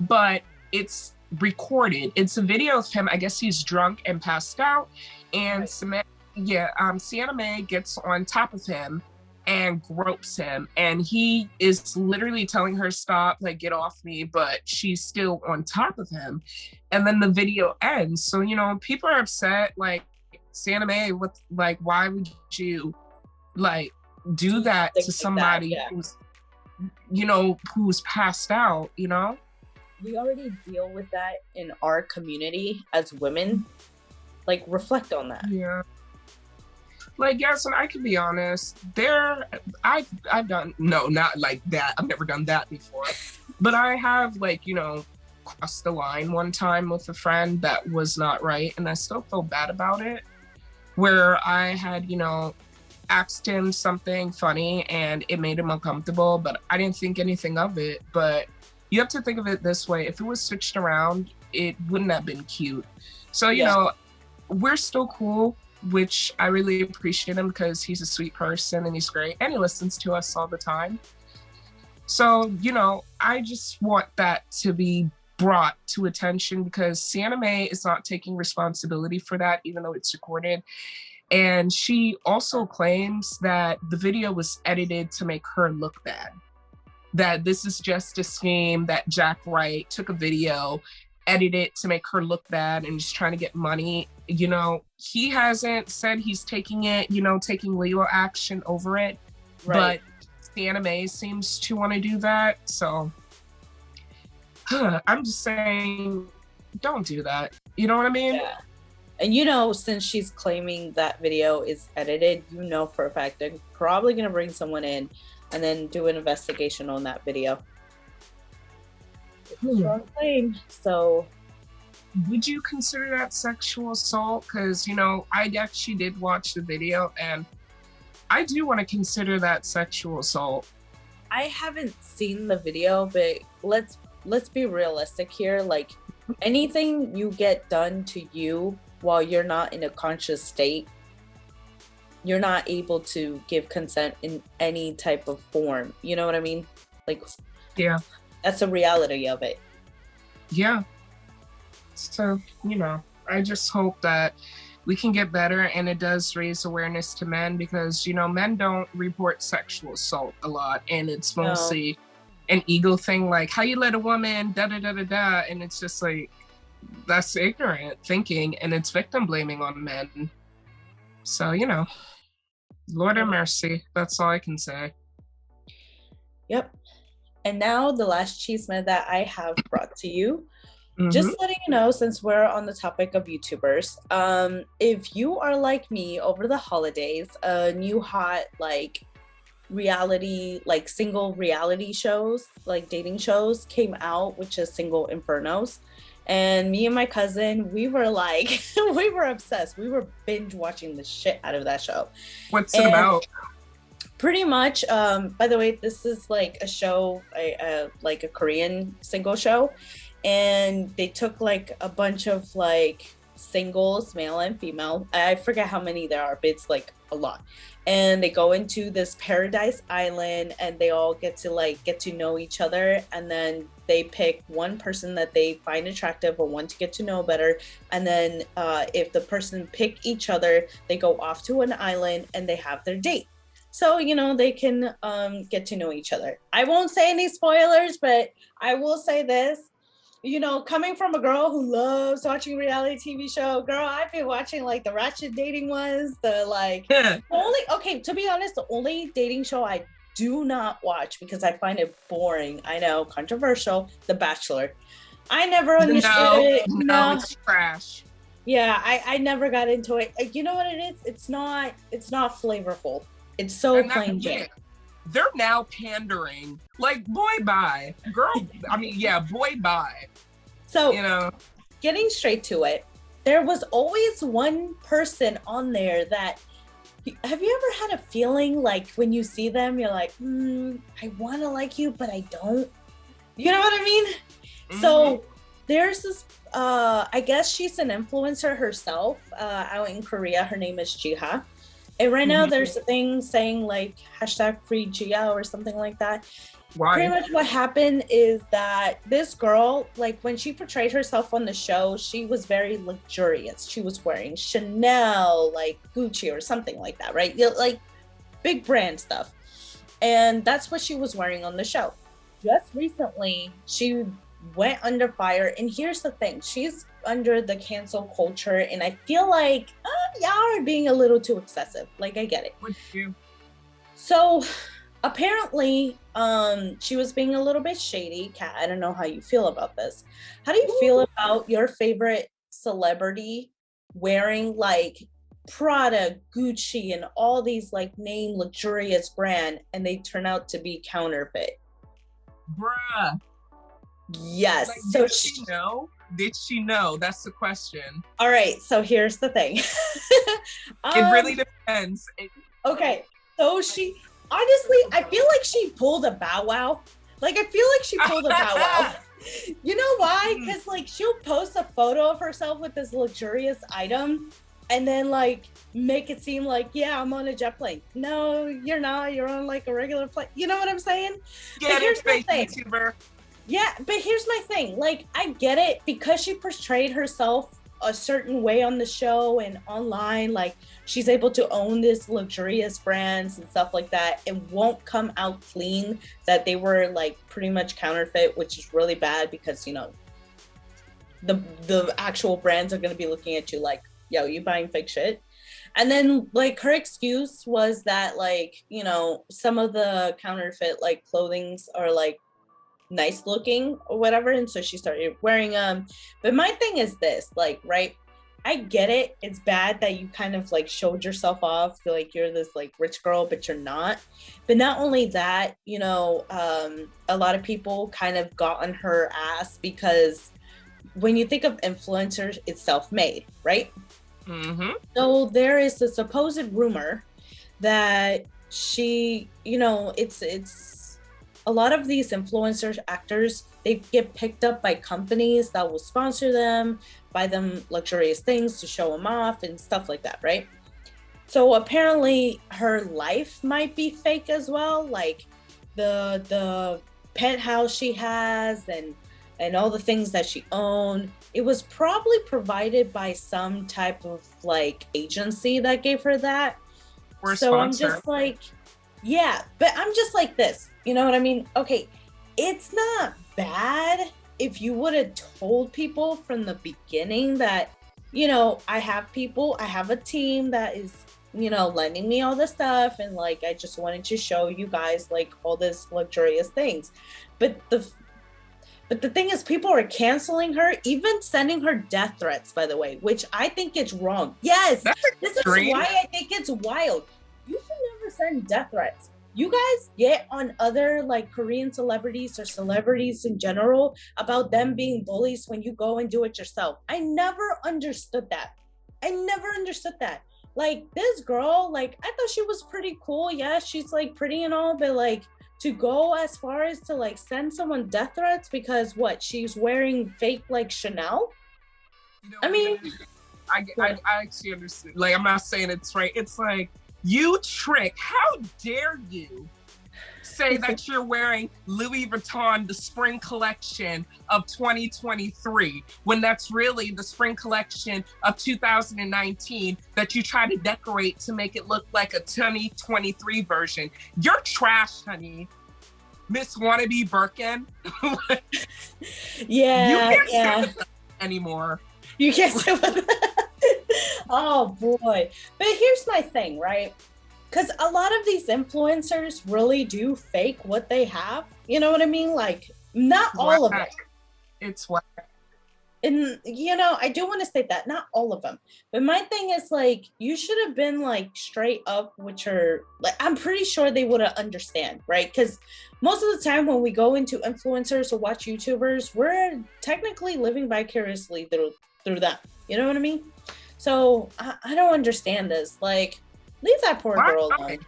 but it's recorded. It's a video of him. I guess he's drunk and passed out, and Sienna Mae gets on top of him and gropes him, and he is literally telling her stop, like, get off me, but she's still on top of him. And then the video ends. So, you know, people are upset, like, Sienna Mae, what, like, why would you like do that to somebody who's, you know, who's passed out, you know? We already deal with that in our community as women. Like, reflect on that. Yeah. Like, yes, and I can be honest, I've done, no, not like that. I've never done that before. But I have, like, you know, crossed the line one time with a friend that was not right. And I still feel bad about it. Where I had, you know, asked him something funny and it made him uncomfortable, but I didn't think anything of it. But you have to think of it this way. If it was switched around, it wouldn't have been cute. So, you know, we're still cool, which I really appreciate him because he's a sweet person and he's great and he listens to us all the time. So, you know, I just want that to be brought to attention because Sienna Mae is not taking responsibility for that, even though it's recorded. And she also claims that the video was edited to make her look bad. That this is just a scheme that Jack Wright took a video, edited it to make her look bad and just trying to get money. You know, he hasn't said he's taking it, you know, taking legal action over it. Right. But Sienna Mae seems to want to do that. So I'm just saying, don't do that. You know what I mean? Yeah. And you know, since she's claiming that video is edited, you know for a fact they're probably going to bring someone in and then do an investigation on that video. It's a strong claim. So would you consider that sexual assault? Because, you know, I actually did watch the video and I do want to consider that sexual assault. I haven't seen the video, but let's be realistic here. Like, anything you get done to you while you're not in a conscious state, you're not able to give consent in any type of form. You know what I mean? Like, yeah, that's the reality of it. Yeah. So, you know, I just hope that we can get better and it does raise awareness to men because, you know, men don't report sexual assault a lot and it's mostly an ego thing, like how you let a woman da-da-da-da-da, and it's just like, that's ignorant thinking and it's victim blaming on men. So, you know, Lord have mercy. That's all I can say. Yep. And now the last chisme that I have brought to you, just letting you know, since we're on the topic of YouTubers, if you are like me over the holidays, a new hot like reality, like single reality shows, like dating shows came out, which is Single Infernos. And me and my cousin, we were like, we were obsessed. We were binge watching the shit out of that show. What's it about? Pretty much, by the way, this is like a show, like a Korean single show. And they took like a bunch of like singles, male and female. I forget how many there are, but it's like a lot. And they go into this paradise island and they all get to know each other. And then they pick one person that they find attractive or want to get to know better. And then if the person pick each other, they go off to an island and they have their date. So, you know, they can get to know each other. I won't say any spoilers, but I will say this. you know, coming from a girl who loves watching reality TV show, girl, I've been watching like the ratchet dating ones, the like only, okay, to be honest, the only dating show I do not watch because I find it boring. I know, controversial, The Bachelor. I never understood it. No, it's trash. Yeah, I never got into it. You know what it is? It's not flavorful. It's so plain Jane. They're now pandering. Like, boy, bye. Girl, I mean, yeah, boy, bye. So, you know, getting straight to it, there was always one person on there that, have you ever had a feeling like when you see them, you're like, I want to like you, but I don't. You know what I mean? Mm-hmm. So there's this, I guess she's an influencer herself out in Korea. Her name is Jia. And right now there's a thing saying like #free Jia or something like that. Why? Pretty much what happened is that this girl, like when she portrayed herself on the show, she was very luxurious. She was wearing Chanel, like Gucci or something like that, right? Like big brand stuff. And that's what she was wearing on the show. Just recently, she went under fire. And here's the thing, she's under the cancel culture. And I feel like y'all are being a little too excessive. Like, I get it. Would you? So apparently, she was being a little bit shady. Kat, I don't know how you feel about this. How do you feel about your favorite celebrity wearing like Prada, Gucci, and all these like name luxurious brand, and they turn out to be counterfeit? Bruh. Yes. Like, so did she know? Did she know? That's the question. All right. So here's the thing. It really depends. Okay. So she, honestly, I feel like she pulled a Bow Wow. Like, I feel like she pulled a Bow Wow. You know why? Because like she'll post a photo of herself with this luxurious item and then like make it seem like, yeah, I'm on a jet plane. No, you're not. You're on like a regular plane. You know what I'm saying? Yeah, here's my thing. YouTuber. Yeah, but here's my thing. Like, I get it because she portrayed herself a certain way on the show and online. Like, she's able to own this luxurious brands and stuff like that. It won't come out clean that they were like pretty much counterfeit, which is really bad because, you know, the actual brands are going to be looking at you like, yo, you buying fake shit. And then like her excuse was that like, you know, some of the counterfeit like clothings are like nice looking or whatever, and so she started wearing them. But my thing is this, like, right, I get it, it's bad that you kind of like showed yourself off, feel like you're this like rich girl, but you're not. But not only that, you know, a lot of people kind of got on her ass because when you think of influencers, it's self-made, right? So there is a supposed rumor that she, you know, it's a lot of these influencers, actors, they get picked up by companies that will sponsor them, buy them luxurious things to show them off and stuff like that, right? So apparently her life might be fake as well, like the penthouse she has and all the things that she owned. It was probably provided by some type of like agency that gave her that. Or so sponsor. I'm just like, yeah, but I'm just like this. You know what I mean? Okay, it's not bad if you would have told people from the beginning that, you know, I have a team that is, you know, lending me all this stuff. And like, I just wanted to show you guys like all this luxurious things. But the thing is, people are canceling her, even sending her death threats, by the way, which I think is wrong. Yes, this is why I think it's wild. You should never send death threats. You guys get on other like Korean celebrities or celebrities in general about them being bullies when you go and do it yourself. I never understood that. Like this girl, like I thought she was pretty cool. Yeah, she's like pretty and all, but like to go as far as to like send someone death threats because what, she's wearing fake like Chanel? You know, I mean, I actually understand. Like, I'm not saying it's right. It's like, you trick, how dare you say that you're wearing Louis Vuitton, the spring collection of 2023, when that's really the spring collection of 2019 that you try to decorate to make it look like a 2023 version. You're trash, honey. Miss Wannabe Birkin. Like, Yeah, you can't yeah. say that anymore. You can't say what. Oh boy. But here's my thing, right? Because a lot of these influencers really do fake what they have. You know what I mean? Like, not all of it. It's whack. And I do want to state that not all of them, but my thing is like you should have been like straight up with your, like, I'm pretty sure they would have understand, right? Because most of the time when we go into influencers or watch YouTubers, we're technically living vicariously through them. You know what I mean? So I don't understand this. Like, leave that poor girl alone.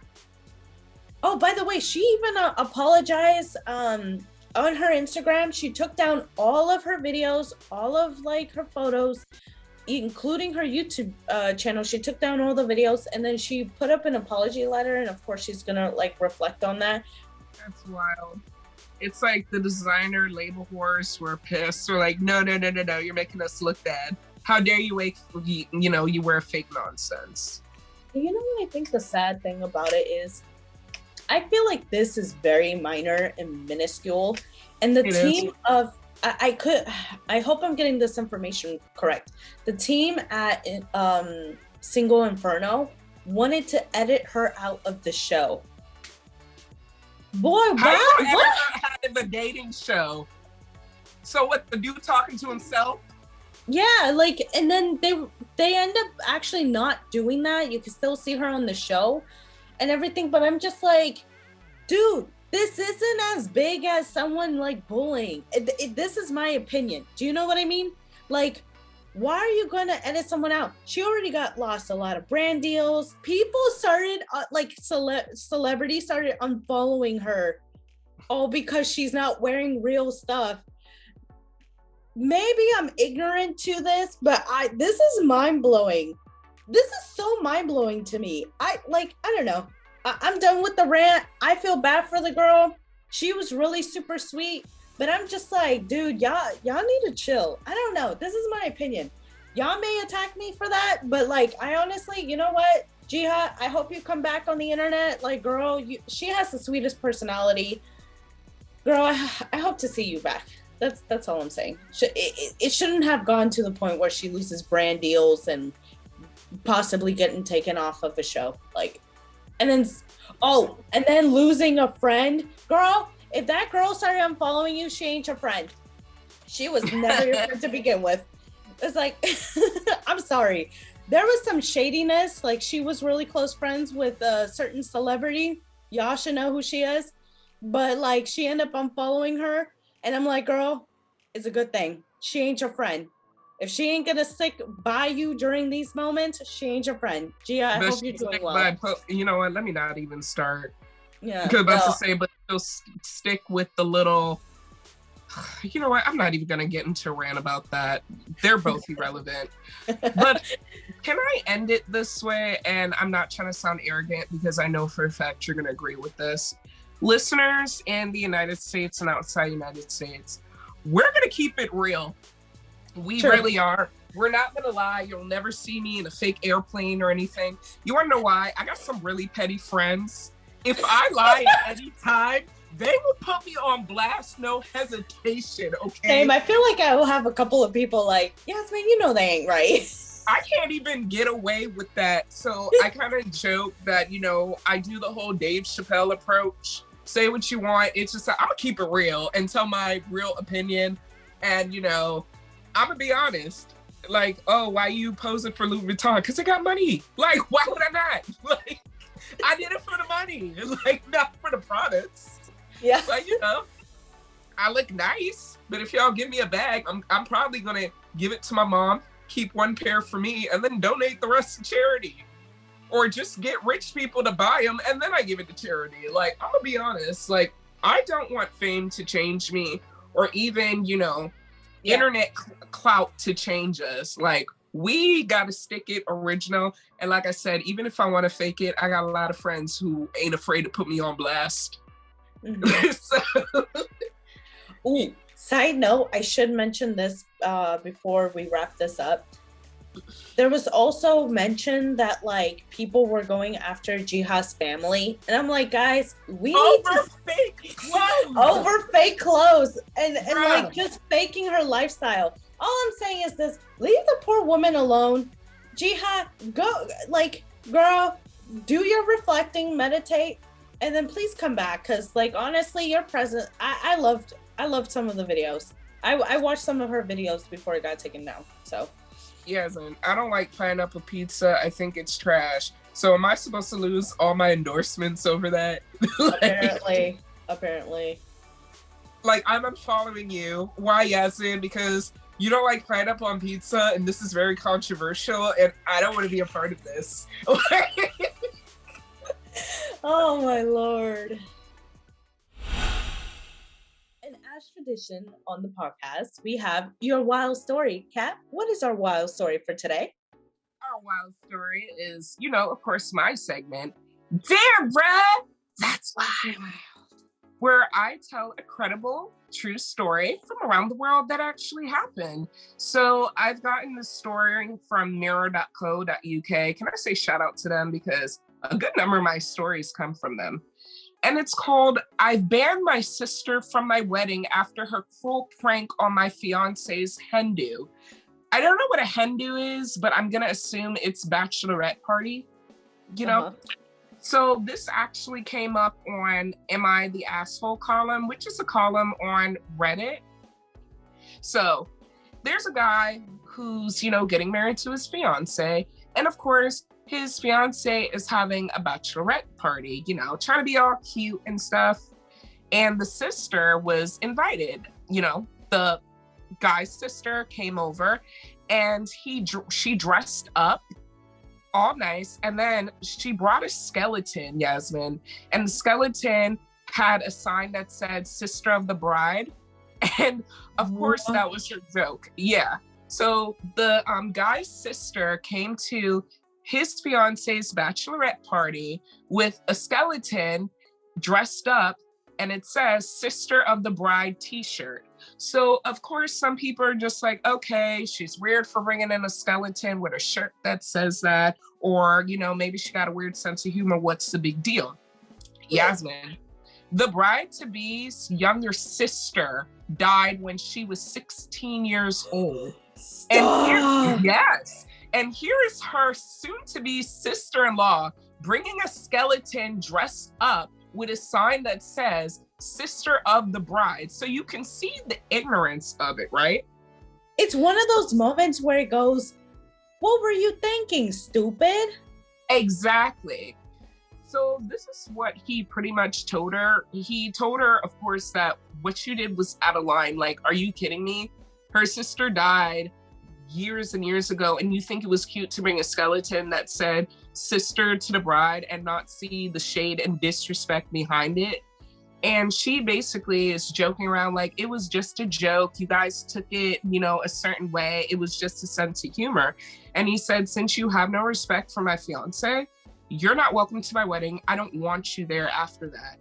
Oh, by the way, she even apologized on her Instagram. She took down all of her videos, all of like her photos, including her YouTube channel. She took down all the videos, and then she put up an apology letter, and of course she's gonna like reflect on that. That's wild. It's like the designer label whores were pissed. They're like, no, you're making us look bad. How dare you you wear fake nonsense. You know what I think the sad thing about it is? I feel like this is very minor and minuscule, and the team of I hope I'm getting this information correct. The team at Single Inferno wanted to edit her out of the show. Boy, what? Have a dating show. So what? The dude talking to himself? Yeah, like, and then they end up actually not doing that. You can still see her on the show and everything, but I'm just like, dude, this isn't as big as someone like bullying. This is my opinion. Do you know what I mean? Like, why are you gonna edit someone out? She already lost a lot of brand deals. People started celebrities started unfollowing her, all because she's not wearing real stuff. Maybe I'm ignorant to this, but this is mind blowing. This is so mind blowing to me. I don't know. I'm done with the rant. I feel bad for the girl. She was really super sweet, but I'm just like, dude, y'all need to chill. I don't know. This is my opinion. Y'all may attack me for that, but like, I honestly, you know what, Jia, I hope you come back on the internet. Like, girl, she has the sweetest personality. Girl, I hope to see you back. That's all I'm saying. It shouldn't have gone to the point where she loses brand deals and possibly getting taken off of a show. Like, and then losing a friend. Girl, if that girl started unfollowing you, she ain't your friend. She was never your friend to begin with. It's like, I'm sorry. There was some shadiness. Like, she was really close friends with a certain celebrity. Y'all should know who she is. But like, she ended up unfollowing her. And I'm like, girl, it's a good thing. She ain't your friend. If she ain't gonna stick by you during these moments, she ain't your friend. Gia, I hope you're doing well. You know what? Let me not even start. Yeah. Because about to say, but she'll stick with the little. You know what? I'm not even gonna get into a rant about that. They're both irrelevant. But can I end it this way? And I'm not trying to sound arrogant because I know for a fact you're gonna agree with this. Listeners in the United States and outside the United States, we're gonna keep it real. We really are. We're not gonna lie. You'll never see me in a fake airplane or anything. You wanna know why? I got some really petty friends. If I lie at any time, they will put me on blast, no hesitation, okay? Same. I feel like I will have a couple of people like, yes, man, you know they ain't right. I can't even get away with that. So I kind of joke that, I do the whole Dave Chappelle approach. Say what you want. It's just, I'm gonna keep it real and tell my real opinion. And, I'm gonna be honest. Like, oh, why you posing for Louis Vuitton? Because I got money. Like, why would I not? Like, I did it for the money. Like, not for the products. Yeah. But, I look nice. But if y'all give me a bag, I'm probably gonna give it to my mom, keep one pair for me, and then donate the rest to charity. Or just get rich people to buy them, and then I give it to charity. Like, I'm gonna be honest. Like, I don't want fame to change me, or even, internet clout to change us. Like, we gotta stick it original. And like I said, even if I want to fake it, I got a lot of friends who ain't afraid to put me on blast. Mm-hmm. Ooh, side note, I should mention this before we wrap this up. there was also mention that like people were going after Jiha's family, and I'm like, guys, we need Over to fake clothes. over fake clothes and Bruh. like just faking her lifestyle. All I'm saying is this: leave the poor woman alone. Jiha, go, like, girl, do your reflecting, meditate, and then please come back. Cause like honestly, your present, I loved some of the videos. I watched some of her videos before it got taken down. So Yes, and I don't like pineapple pizza. I think it's trash. So am I supposed to lose all my endorsements over that? apparently. Like, I'm unfollowing you. Why, Yasmin? Because you don't like pineapple on pizza, and this is very controversial, and I don't want to be a part of this. Oh my lord. And as tradition on the podcast, we have your wild story. Kat, what is our wild story for today? Our wild story is, of course, my segment. Damn, bruh! That's wild. Where I tell a credible, true story from around the world that actually happened. So I've gotten this story from mirror.co.uk. Can I say shout out to them? Because a good number of my stories come from them. And it's called, I've banned my sister from my wedding after her cruel prank on my fiance's hen do. I don't know what a hen do is, but I'm going to assume it's bachelorette party, So this actually came up on Am I the Asshole column, which is a column on Reddit. So there's a guy who's, getting married to his fiance. And of course, his fiance is having a bachelorette party, trying to be all cute and stuff. And the sister was invited, the guy's sister came over and she dressed up all nice, and then she brought a skeleton, Yasmin, and the skeleton had a sign that said "Sister of the Bride," and of course that was her joke. Yeah. So the guy's sister came to his fiance's bachelorette party with a skeleton dressed up, and it says "Sister of the Bride" t-shirt. So of course some people are just like, okay, she's weird for bringing in a skeleton with a shirt that says that, or maybe she got a weird sense of humor. What's the big deal? Yasmin, the bride-to-be's younger sister died when she was 16 years old. And here is her soon-to-be sister-in-law bringing a skeleton dressed up with a sign that says "Sister of the Bride." So you can see the ignorance of it, right? It's one of those moments where it goes, what were you thinking, stupid? Exactly. So this is what he pretty much told her. He told her, of course, that what you did was out of line. Like, are you kidding me? Her sister died years and years ago, and you think it was cute to bring a skeleton that said "Sister to the Bride" and not see the shade and disrespect behind it? And she basically is joking around like, it was just a joke. You guys took it, a certain way. It was just a sense of humor. And he said, since you have no respect for my fiance, you're not welcome to my wedding. I don't want you there after that.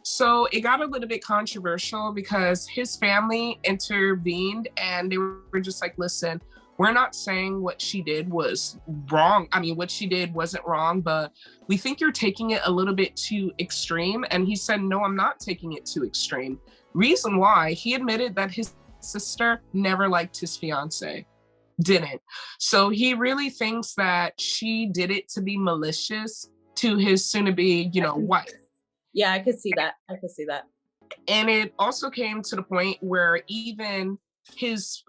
So it got a little bit controversial because his family intervened and they were just like, listen, we're not saying what she did was wrong. I mean, what she did wasn't wrong, but we think you're taking it a little bit too extreme. And he said, no, I'm not taking it too extreme. Reason why, he admitted that his sister never liked his fiance. Didn't. So he really thinks that she did it to be malicious to his soon-to-be, wife. Yeah, I could see that. And it also came to the point where even his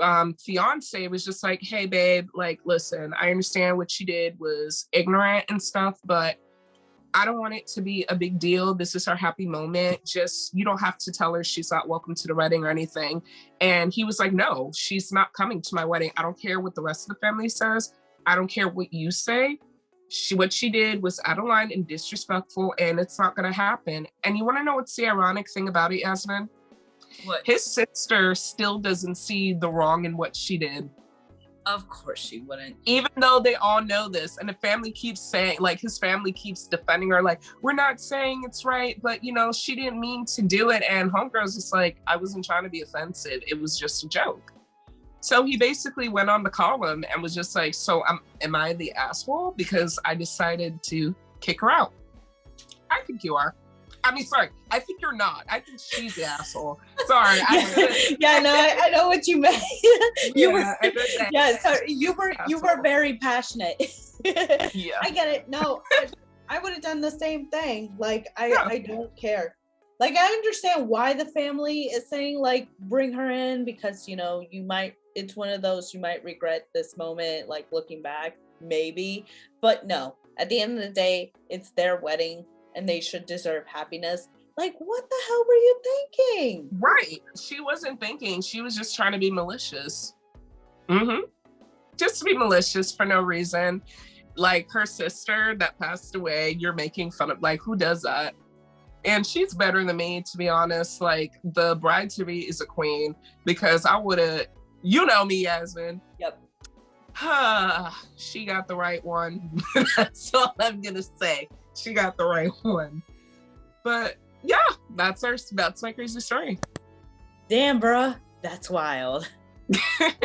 fiance was just like, hey babe, like, listen, I understand what she did was ignorant and stuff, but I don't want it to be a big deal. This is our happy moment. Just, you don't have to tell her she's not welcome to the wedding or anything. And he was like, no, she's not coming to my wedding. I don't care what the rest of the family says. I don't care what you say. What she did was out of line and disrespectful, and it's not going to happen. And you want to know what's the ironic thing about it, Yasmin? What? His sister still doesn't see the wrong in what she did. Of course she wouldn't. Even though they all know this, and the family keeps saying, like, his family keeps defending her, like, we're not saying it's right, but, she didn't mean to do it. And homegirl's just like, I wasn't trying to be offensive. It was just a joke. So he basically went on the column and was just like, so am I the asshole? Because I decided to kick her out. I think you are. I mean, sorry, I think you're not. I think she's the asshole. Sorry. Yeah, no, I know what you meant. You were very passionate. Yeah. I get it. No, I would have done the same thing. Like, I don't care. Like, I understand why the family is saying, like, bring her in, because, you know, it's one of those, you might regret this moment, like, looking back, maybe. But no, at the end of the day, it's their wedding and they should deserve happiness. Like, what the hell were you thinking? Right. She wasn't thinking. She was just trying to be malicious. Just to be malicious for no reason. Like, her sister that passed away, you're making fun of, like, who does that? And she's better than me, to be honest. Like, the bride-to-be is a queen, because I would have, you know me, Yasmin. Yep. She got the right one. That's all I'm gonna say. She got the right one. But yeah, that's my crazy story. Damn, bruh. That's wild. And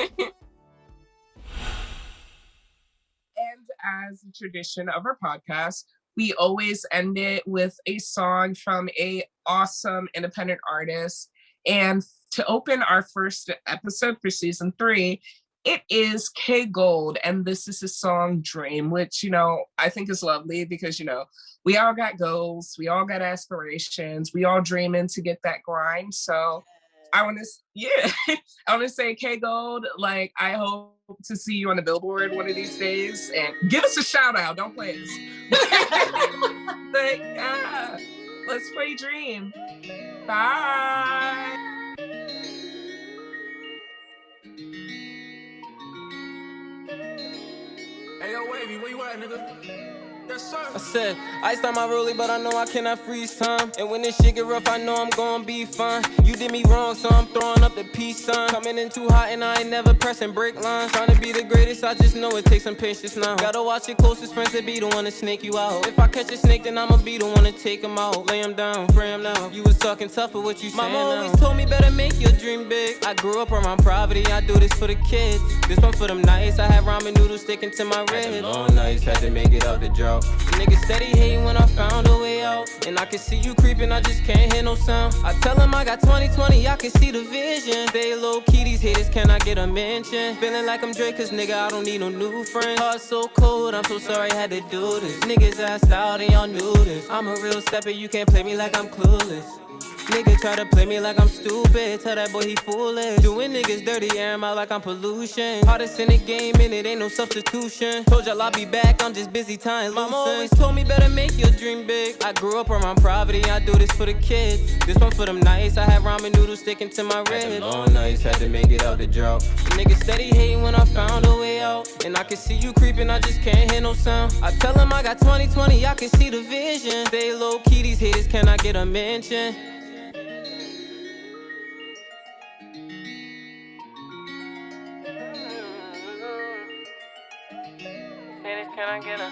as a tradition of our podcast, we always end it with a song from a awesome independent artist. And to open our first episode for season 3, it is K Gold, and this is his song Dream, which, you know, I think is lovely because, you know, we all got goals, we all got aspirations, we all dreaming to get that grind. So I want to say, K Gold, like, I hope to see you on the billboard one of these days, and give us a shout out. Don't play us. But yeah, let's play Dream. Bye. Hey, yo, Wavy, where you at, nigga? Yes, sir. I said, iced on my rollie, but I know I cannot freeze time. And when this shit get rough, I know I'm gonna be fine. You did me wrong, so I'm throwing up the peace sign. Coming in too hot and I ain't never pressing brake lines. Trying to be the greatest, I just know it takes some patience now. Gotta watch your closest friends to be the one to snake you out. If I catch a snake, then I'ma be the one to take him out. Lay him down, pray him now. You was talking tough, but what you saying now? Mama always told me better make your dream big. I grew up around poverty, I do this for the kids. This one for them nights, I had ramen noodles sticking to my ribs. Long nights, had to make it out the drought. Niggas steady hating when I found a way out. And I can see you creeping, I just can't hear no sound. I tell them I got 20/20, I can see the vision. Stay low key, these haters cannot get a mention. Feeling like I'm Drake, cause nigga, I don't need no new friends. Heart so cold, I'm so sorry I had to do this. Niggas asked out and y'all knew this. I'm a real stepper, you can't play me like I'm clueless. Nigga try to play me like I'm stupid. Tell that boy he foolish. Doing niggas dirty, air him out like I'm pollution. Hardest in the game and it ain't no substitution. Told y'all I'll be back, I'm just busy tying loose. Mama always told me better make your dream big. I grew up around poverty, I do this for the kids. This one for them nights, I had ramen noodles sticking to my ribs. Long nights, had to make it out the drought. Niggas steady hating when I found a way out. And I can see you creeping, I just can't hear no sound. I tell them I got 20/20, I can see the vision. Stay low key, these haters cannot get a mention. Can I get a